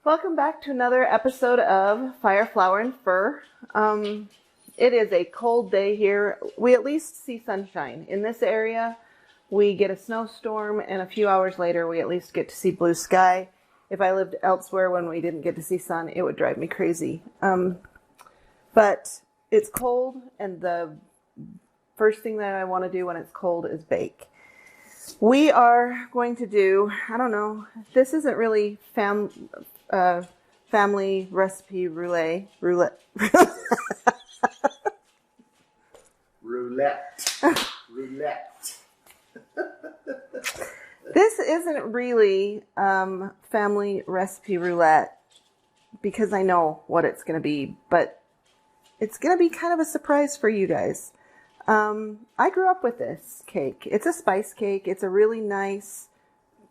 Welcome back to another episode of Fire, Flower, and Fur. It is a cold day here. We at least see sunshine. In this area, we get a snowstorm, and a few hours later, we at least get to see blue sky. If I lived elsewhere when we didn't get to see sun, it would drive me crazy. But it's cold, and the first thing that I want to do when it's cold is bake. We are going to do, I don't know, this isn't really family recipe roulette. This isn't really family recipe roulette because I know what it's going to be, but it's going to be kind of a surprise for you guys. I grew up with this cake. It's a spice cake. It's a really nice,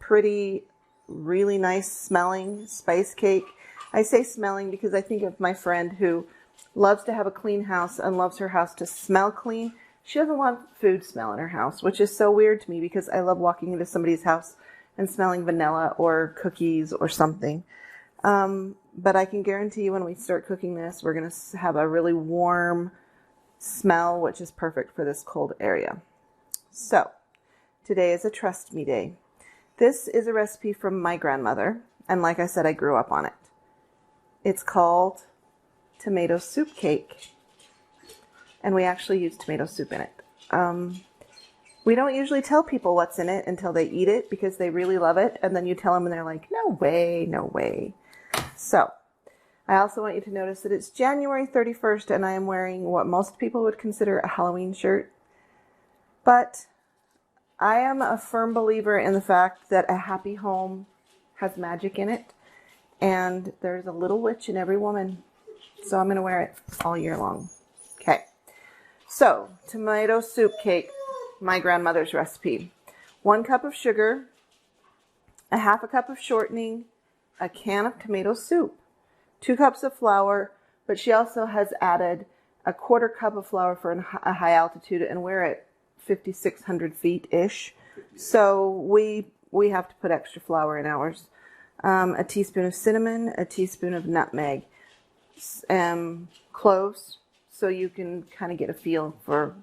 pretty, really nice smelling spice cake. I say smelling because I think of my friend who loves to have a clean house and loves her house to smell clean. She doesn't want food smell in her house, which is so weird to me because I love walking into somebody's house and smelling vanilla or cookies or something. But I can guarantee you when we start cooking this, we're going to have a really warm smell, which is perfect for this cold area. So today is a trust me day. This is a recipe from my grandmother, and like I said, I grew up on it. It's called tomato soup cake, and we actually use tomato soup in it. We don't usually tell people what's in it until they eat it because they really love it, and then you tell them and they're like, no way, no way. So I also want you to notice that it's January 31st and I am wearing what most people would consider a Halloween shirt. But I am a firm believer in the fact that a happy home has magic in it. And there's a little witch in every woman. So I'm going to wear it all year long. Okay. So tomato soup cake, my grandmother's recipe. 1 cup of sugar, a half a cup of shortening, a can of tomato soup. 2 cups of flour, but she also has added a 1/4 cup of flour for a high altitude, and we're at 5,600 feet-ish. So we have to put extra flour in ours. A teaspoon of cinnamon, a teaspoon of nutmeg, cloves, so you can kind of get a feel for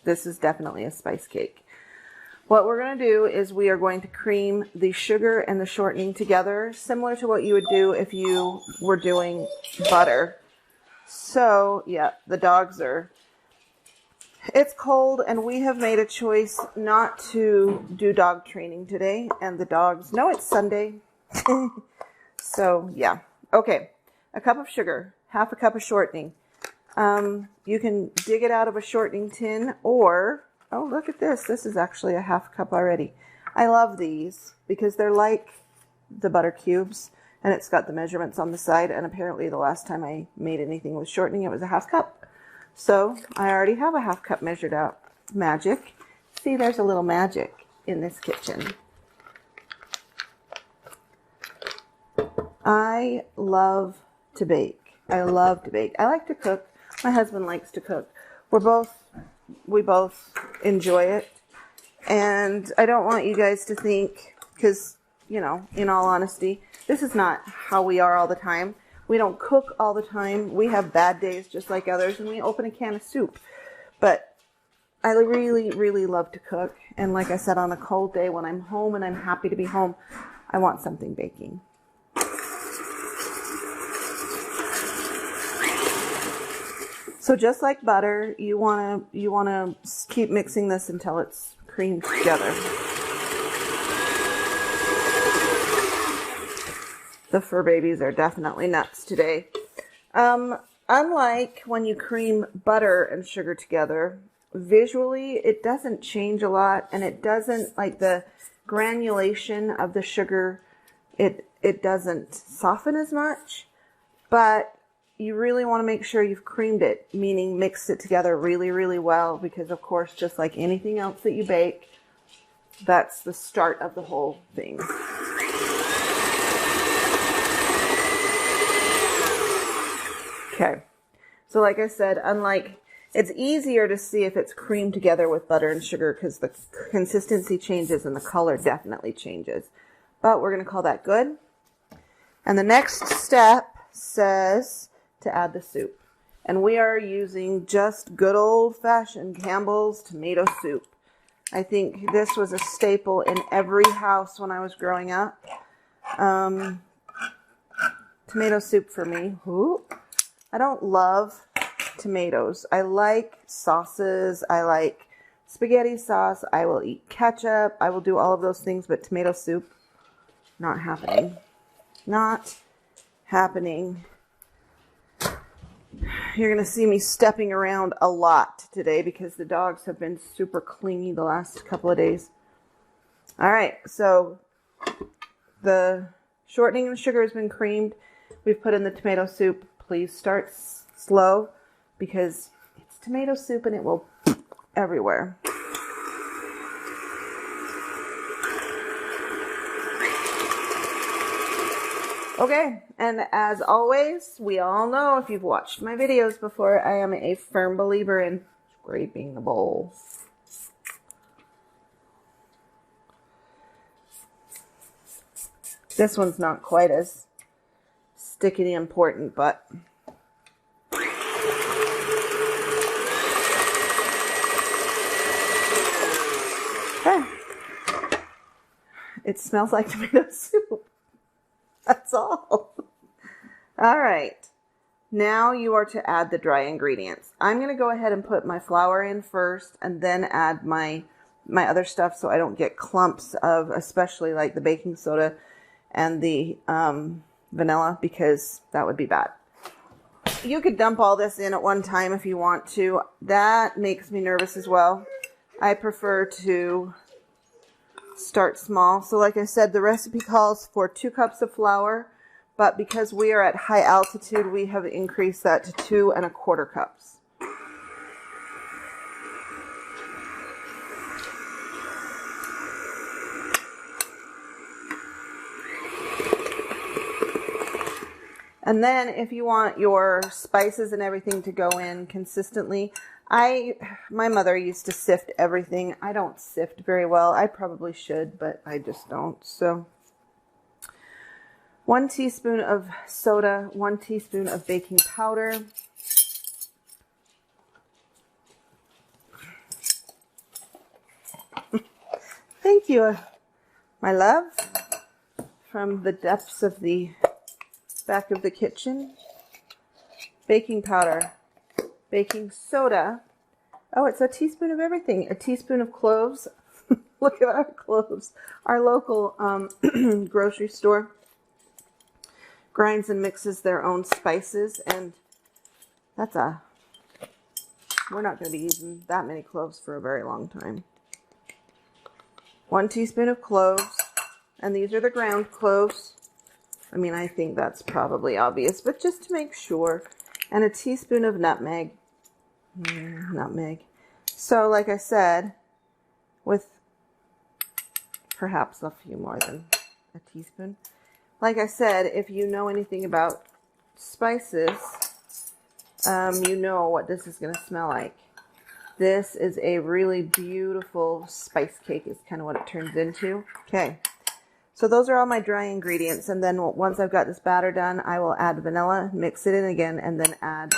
this is definitely a spice cake. What we're going to do is we are going to cream the sugar and the shortening together, similar to what you would do if you were doing butter. So, yeah, the dogs are... It's cold, and we have made a choice not to do dog training today. And the dogs... No, it's Sunday. So, yeah. Okay, a cup of sugar, half a cup of shortening. You can dig it out of a shortening tin or... Oh, look at this. This is actually a half cup already. I love these because they're like the butter cubes, and it's got the measurements on the side, and apparently the last time I made anything with shortening, it was a half cup. So I already have a half cup measured out. Magic. See, there's a little magic in this kitchen. I love to bake. I love to bake. I like to cook. My husband likes to cook. We both enjoy it, and I don't want you guys to think, because, you know, in all honesty, this is not how we are all the time. We don't cook all the time. We have bad days just like others, and we open a can of soup. But I really, really love to cook, and like I said, on a cold day when I'm home and I'm happy to be home, I want something baking. So just like butter, you want to keep mixing this until it's creamed together. The fur babies are definitely nuts today. Unlike when you cream butter and sugar together, visually it doesn't change a lot, and it doesn't, like the granulation of the sugar, it doesn't soften as much, but you really want to make sure you've creamed it, meaning mixed it together really, really well, because of course, just like anything else that you bake, that's the start of the whole thing. Okay, so like I said, it's easier to see if it's creamed together with butter and sugar because the consistency changes and the color definitely changes. But we're going to call that good. And the next step says to add the soup. And we are using just good old-fashioned Campbell's tomato soup. I think this was a staple in every house when I was growing up. Tomato soup for me. Ooh. I don't love tomatoes. I like sauces. I like spaghetti sauce. I will eat ketchup. I will do all of those things, but tomato soup, not happening. Not happening. You're going to see me stepping around a lot today because the dogs have been super clingy the last couple of days. All right, so the shortening and sugar has been creamed. We've put in the tomato soup. Please start slow because it's tomato soup and it will everywhere. Okay, and as always, we all know if you've watched my videos before, I am a firm believer in scraping the bowl. This one's not quite as stickity important, but okay. It smells like tomato soup. That's all. All right. Now you are to add the dry ingredients. I'm going to go ahead and put my flour in first and then add my other stuff so I don't get clumps of, especially like the baking soda and the vanilla, because that would be bad. You could dump all this in at one time if you want to. That makes me nervous as well. I prefer to start small. So like I said, the recipe calls for 2 cups of flour, but because we are at high altitude, we have increased that to 2 1/4 cups. And then if you want your spices and everything to go in consistently, my mother used to sift everything. I don't sift very well. I probably should, but I just don't. So 1 teaspoon of soda, 1 teaspoon of baking powder. Thank you, my love, from the depths of the back of the kitchen. Baking powder, baking soda. Oh, it's a teaspoon of everything. A teaspoon of cloves. Look at our cloves. Our local grocery store grinds and mixes their own spices, and we're not going to be using that many cloves for a very long time. 1 teaspoon of cloves, and these are the ground cloves. I mean, I think that's probably obvious, but just to make sure. And a teaspoon of nutmeg. Nutmeg. So, like I said, with perhaps a few more than a teaspoon. Like I said, if you know anything about spices, you know what this is going to smell like. This is a really beautiful spice cake is kind of what it turns into. Okay. So those are all my dry ingredients, and then once I've got this batter done, I will add vanilla, mix it in again, and then add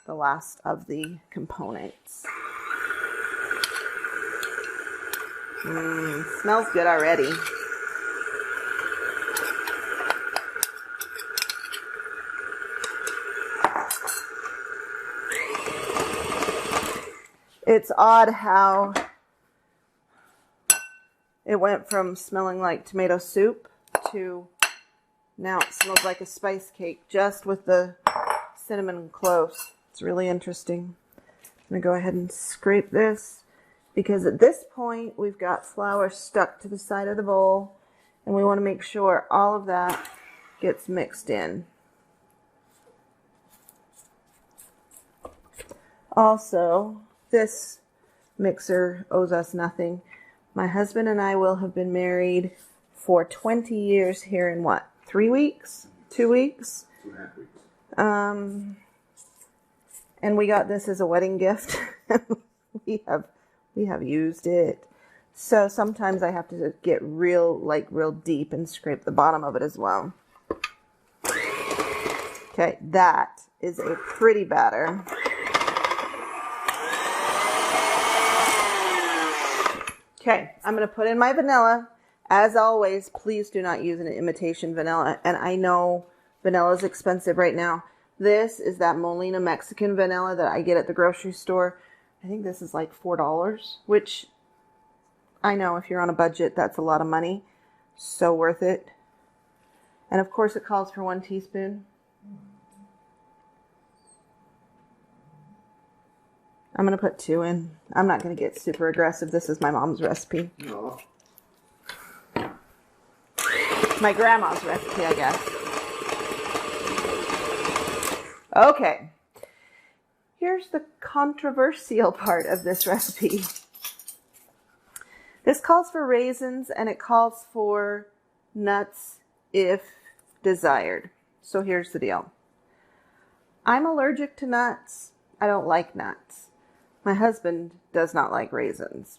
the last of the components. Smells good already. It's odd how it went from smelling like tomato soup to now it smells like a spice cake just with the cinnamon and cloves. It's really interesting. I'm going to go ahead and scrape this because at this point we've got flour stuck to the side of the bowl and we want to make sure all of that gets mixed in. Also, this mixer owes us nothing. My husband and I will have been married for 20 years here in what? 3 weeks? 2 weeks? 2.5 weeks. And we got this as a wedding gift. we have used it. So sometimes I have to get real deep and scrape the bottom of it as well. Okay, that is a pretty batter. Okay, I'm going to put in my vanilla. As always, please do not use an imitation vanilla. And I know vanilla is expensive right now. This is that Molina Mexican vanilla that I get at the grocery store. I think this is like $4, which I know if you're on a budget, that's a lot of money. So worth it. And of course it calls for 1 teaspoon. I'm going to put 2 in. I'm not going to get super aggressive. This is my mom's recipe. No. My grandma's recipe, I guess. Okay. Here's the controversial part of this recipe. This calls for raisins and it calls for nuts if desired. So here's the deal. I'm allergic to nuts. I don't like nuts. My husband does not like raisins.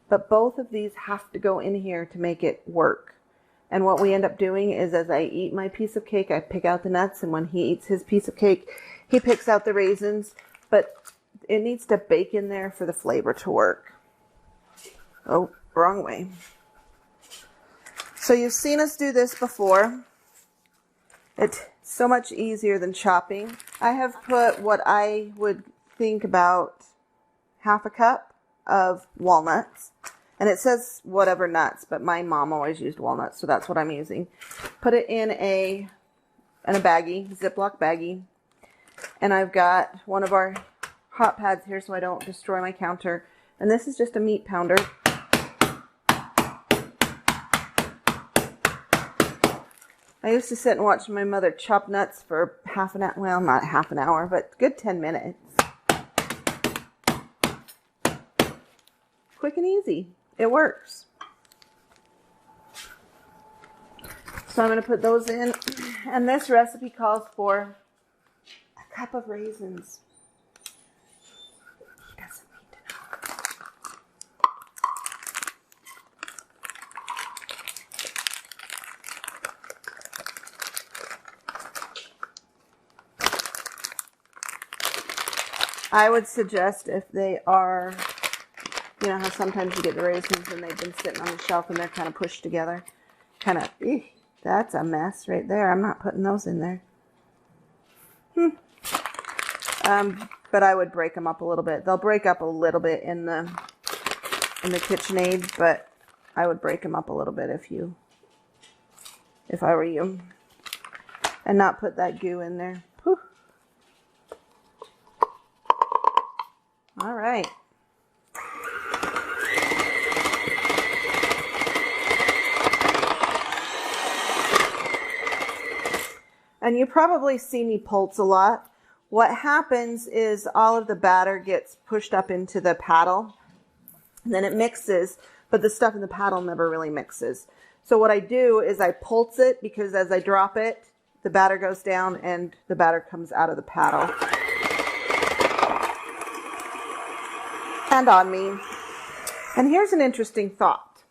But both of these have to go in here to make it work. And what we end up doing is as I eat my piece of cake, I pick out the nuts. And when he eats his piece of cake, he picks out the raisins. But it needs to bake in there for the flavor to work. Oh, wrong way. So you've seen us do this before. It's so much easier than chopping. I have put what I would think about half a cup of walnuts. And it says whatever nuts, but my mom always used walnuts, so that's what I'm using. Put it in a baggie, Ziploc baggie. And I've got one of our hot pads here so I don't destroy my counter. And this is just a meat pounder. I used to sit and watch my mother chop nuts for half an hour. Well, not half an hour, but good 10 minutes. Quick and easy. It works. So I'm going to put those in. And this recipe calls for a cup of raisins. He doesn't need to know. I would suggest if they are, you know how sometimes you get the raisins and they've been sitting on the shelf and they're kind of pushed together. Kind of, that's a mess right there. I'm not putting those in there. But I would break them up a little bit. They'll break up a little bit in the KitchenAid, but I would break them up a little bit if I were you. And not put that goo in there. Whew. All right. And you probably see me pulse a lot. What happens is all of the batter gets pushed up into the paddle. And then it mixes, but the stuff in the paddle never really mixes. So what I do is I pulse it because as I drop it, the batter goes down and the batter comes out of the paddle. And on me. And here's an interesting thought.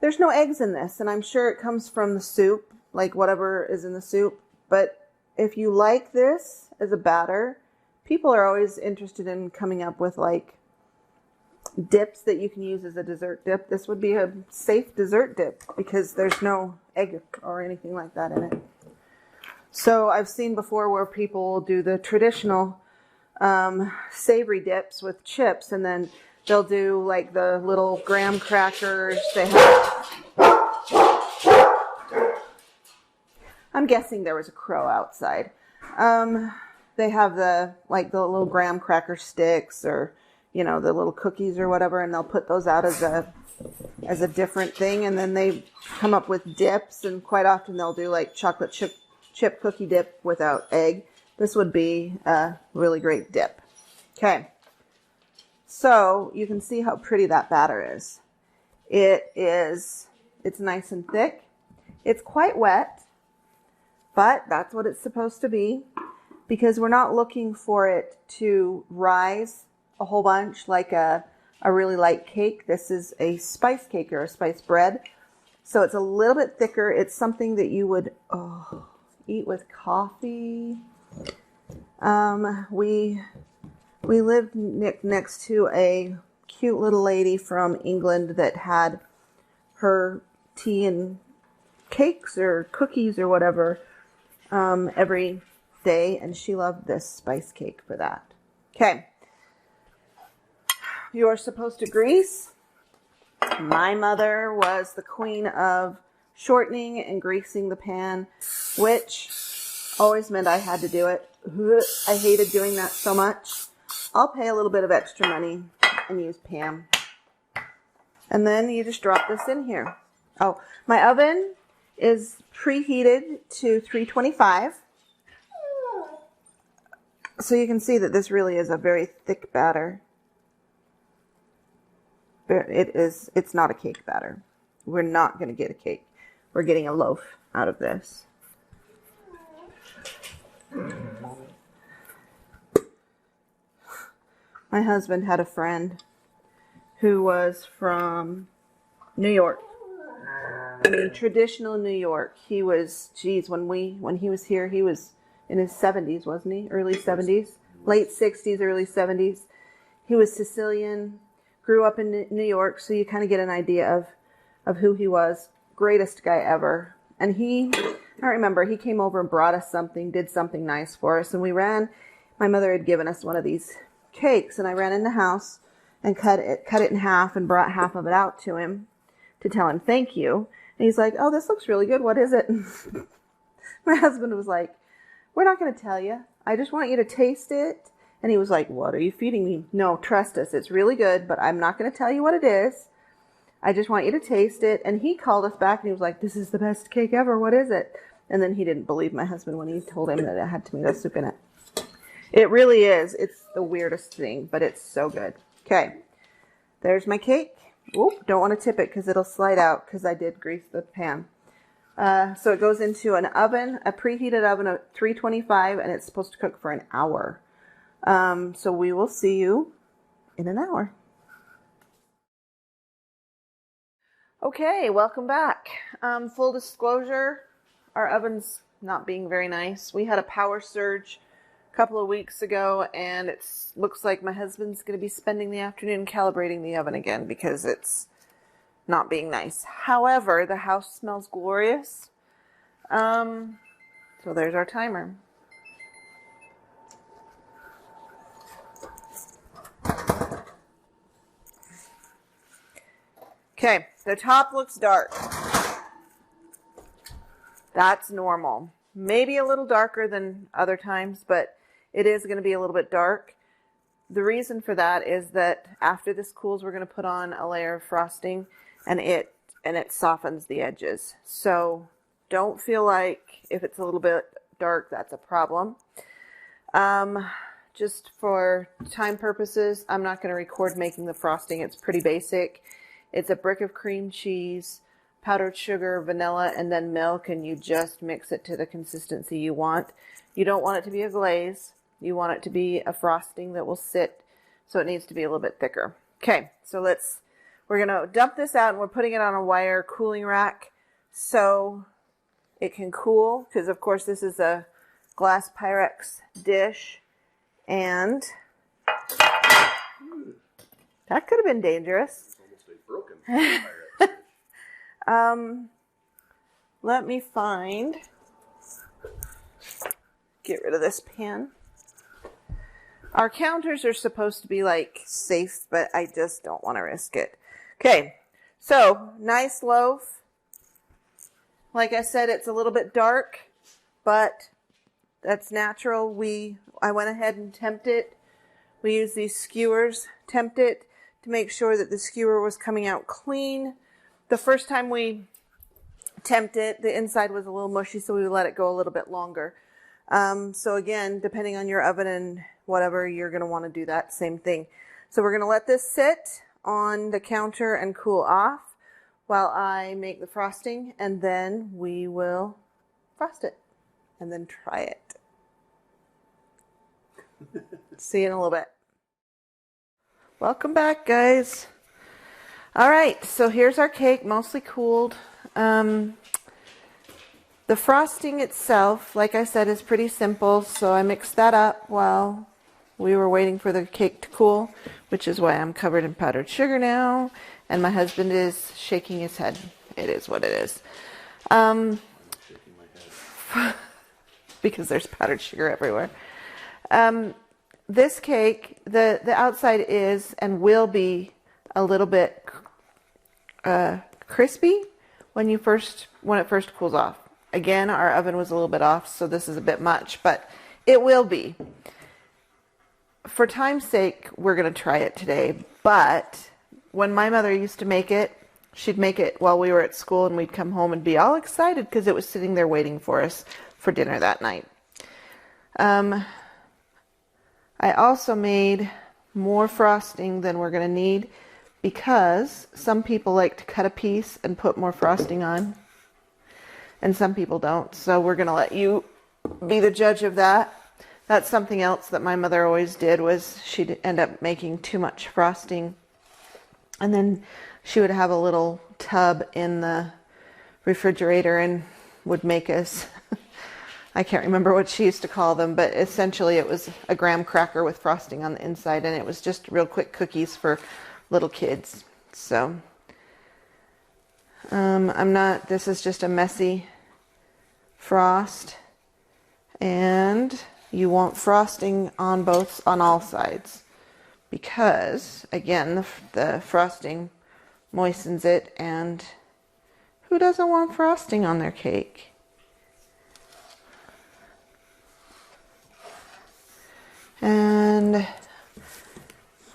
There's no eggs in this, and I'm sure it comes from the soup. Like whatever is in the soup. But if you like this as a batter, people are always interested in coming up with like dips that you can use as a dessert dip. This would be a safe dessert dip because there's no egg or anything like that in it. So I've seen before where people do the traditional savory dips with chips, and then they'll do like the little graham crackers. They have... I'm guessing there was a crow outside. They have the little graham cracker sticks or, you know, the little cookies or whatever, and they'll put those out as a different thing. And then they come up with dips, and quite often they'll do like chocolate chip cookie dip without egg. This would be a really great dip. Okay. So you can see how pretty that batter is. It's nice and thick. It's quite wet. But that's what it's supposed to be because we're not looking for it to rise a whole bunch like a really light cake. This is a spice cake or a spice bread. So it's a little bit thicker. It's something that you would eat with coffee. We lived next to a cute little lady from England that had her tea and cakes or cookies or whatever every day, and she loved this spice cake for that. Okay. You're supposed to grease. My mother was the queen of shortening and greasing the pan, which always meant I had to do it. I hated doing that so much. I'll pay a little bit of extra money and use Pam. And then you just drop this in here. Oh, my oven is preheated to 325. So you can see that this really is a very thick batter. It's not a cake batter. We're not going to get a cake. We're getting a loaf out of this. My husband had a friend who was from New York. I mean, traditional New York. He was, when he was here, he was in his 70s, wasn't he? Early 70s, late 60s, early 70s. He was Sicilian, grew up in New York, so you kind of get an idea of who he was. Greatest guy ever. And I remember, he came over and brought us something, did something nice for us. And my mother had given us one of these cakes, and I ran in the house and cut it in half and brought half of it out to him to tell him thank you. And he's like, oh, this looks really good. What is it? My husband was like, we're not going to tell you. I just want you to taste it. And he was like, what are you feeding me? No, trust us. It's really good, but I'm not going to tell you what it is. I just want you to taste it. And he called us back and he was like, this is the best cake ever. What is it? And then he didn't believe my husband when he told him that it had tomato soup in it. It really is. It's the weirdest thing, but it's so good. Okay. There's my cake. Oop, don't want to tip it because it'll slide out because I did grease the pan. So it goes into an oven, a preheated oven of 325, and it's supposed to cook for an hour. So we will see you in an hour. Okay, welcome back. Full disclosure, our oven's not being very nice. We had a power surge a couple of weeks ago, and it looks like my husband's going to be spending the afternoon calibrating the oven again because it's not being nice. However, the house smells glorious. So there's our timer. Okay, the top looks dark. That's normal. Maybe a little darker than other times, but it is going to be a little bit dark. The reason for that is that after this cools, we're going to put on a layer of frosting, and it softens the edges. So don't feel like if it's a little bit dark, that's a problem. Just for time purposes, I'm not going to record making the frosting. It's pretty basic. It's a brick of cream cheese, powdered sugar, vanilla, and then milk, and you just mix it to the consistency you want. You don't want it to be a glaze. You want it to be a frosting that will sit, so it needs to be a little bit thicker. Okay, so we're going to dump this out, and we're putting it on a wire cooling rack so it can cool, because of course this is a glass Pyrex dish, and that could have been dangerous. Broken. Let me get rid of this pan. Our counters are supposed to be like safe, but I just don't want to risk it. Okay, so nice loaf. Like I said, it's a little bit dark, but that's natural. I went ahead and temped it. We use these skewers, tempt it to make sure that the skewer was coming out clean. The first time we temped it, the inside was a little mushy, so we let it go a little bit longer. So again, depending on your oven and whatever, you're going to want to do that same thing. So we're going to let this sit on the counter and cool off while I make the frosting, and then we will frost it and then try it. See you in a little bit. Welcome back, guys. All right, so here's our cake, mostly cooled. The frosting itself, like I said, is pretty simple, so I mixed that up while we were waiting for the cake to cool, which is why I'm covered in powdered sugar now, and my husband is shaking his head. It is what it is. Because there's powdered sugar everywhere. This cake, the outside is and will be a little bit crispy when it first cools off. Again, our oven was a little bit off, so this is a bit much, but it will be. For time's sake, we're going to try it today, but when my mother used to make it, she'd make it while we were at school, and we'd come home and be all excited because it was sitting there waiting for us for dinner that night. I also made more frosting than we're going to need because some people like to cut a piece and put more frosting on, and some people don't. So we're going to let you be the judge of that. That's something else that my mother always did, was she'd end up making too much frosting, and then she would have a little tub in the refrigerator and would make us I can't remember what she used to call them, but essentially it was a graham cracker with frosting on the inside, and it was just real quick cookies for little kids. So this is just a messy frost, and you want frosting on all sides, because again, the frosting moistens it, and who doesn't want frosting on their cake? And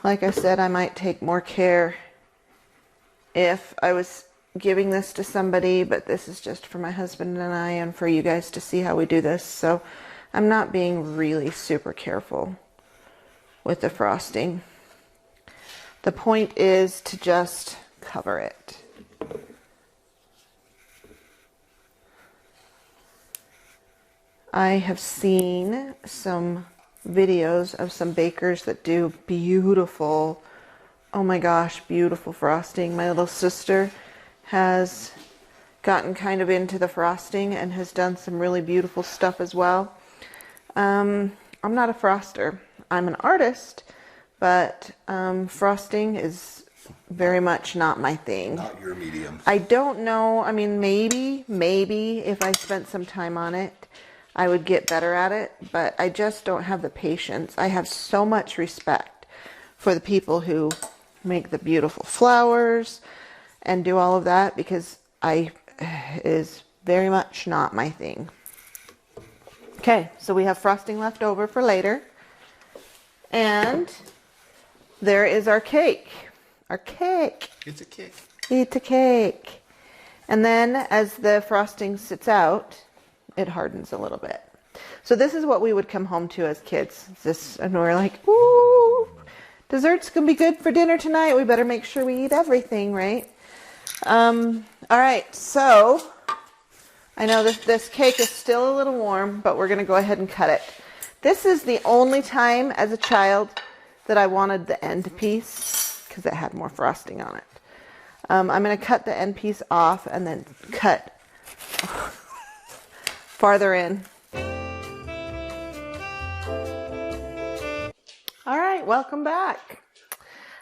like I said, I might take more care if I was giving this to somebody, but this is just for my husband and I and for you guys to see how we do this. So I'm not being really super careful with the frosting. The point is to just cover it. I have seen some videos of some bakers that do beautiful, oh my gosh, beautiful frosting. My little sister has gotten kind of into the frosting and has done some really beautiful stuff as well. I'm not a froster. I'm an artist, but frosting is very much not my thing. Not your medium. I don't know. I mean, maybe if I spent some time on it, I would get better at it, but I just don't have the patience. I have so much respect for the people who make the beautiful flowers and do all of that, because it is very much not my thing. Okay, so we have frosting left over for later, and there is our cake. Our cake. It's a cake. It's a cake. And then as the frosting sits out, it hardens a little bit. So this is what we would come home to as kids. And we're like, ooh, dessert's gonna be good for dinner tonight. We better make sure we eat everything, right? All right, so I know that this cake is still a little warm, but we're gonna go ahead and cut it. This is the only time as a child that I wanted the end piece, because it had more frosting on it. I'm gonna cut the end piece off and then cut farther in. All right, welcome back.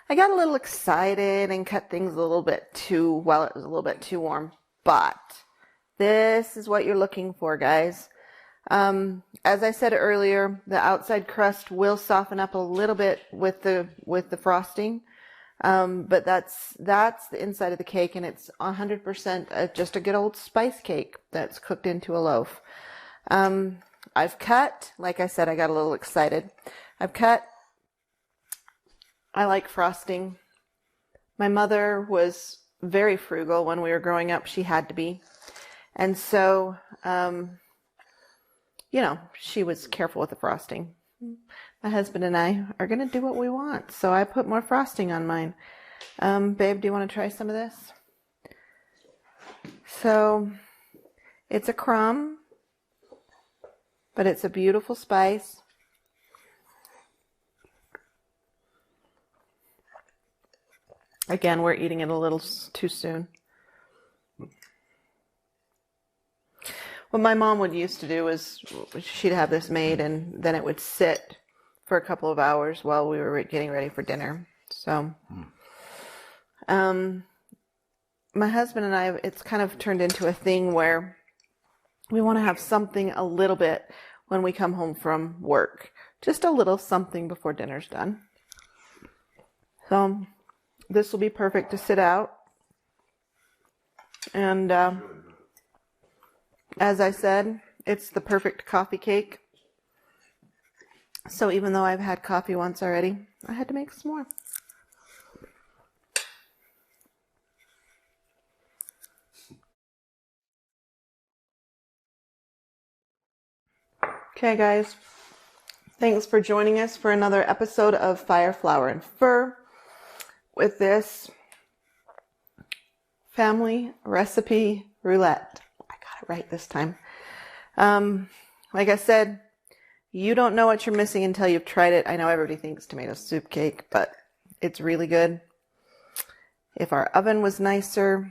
I got a little excited and cut things a little bit too, well, it was a little bit too warm, but this is what you're looking for, guys. As I said earlier, the outside crust will soften up a little bit with the frosting, but that's the inside of the cake, and it's 100% just a good old spice cake that's cooked into a loaf. I've cut, like I said, I got a little excited. I like frosting. My mother was very frugal when we were growing up. She had to be. And so, she was careful with the frosting. My husband and I are going to do what we want. So I put more frosting on mine. Babe, do you want to try some of this? So it's a crumb, but it's a beautiful spice. Again, we're eating it a little too soon. what my mom would used to do is she'd have this made and then it would sit for a couple of hours while we were getting ready for dinner. So, my husband and I, it's kind of turned into a thing where we want to have something a little bit when we come home from work. Just a little something before dinner's done. So this will be perfect to sit out. And as I said, it's the perfect coffee cake. So even though I've had coffee once already, I had to make some more. Okay, guys. Thanks for joining us for another episode of Fire, Flour, and Fur with this family recipe roulette. I got it right this time. Like I said, you don't know what you're missing until you've tried it. I know everybody thinks tomato soup cake, but it's really good. If our oven was nicer,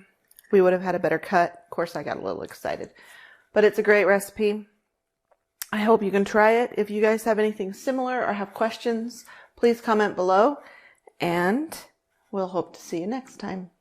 we would have had a better cut. Of course, I got a little excited, but it's a great recipe. I hope you can try it. If you guys have anything similar or have questions, please comment below, and we'll hope to see you next time.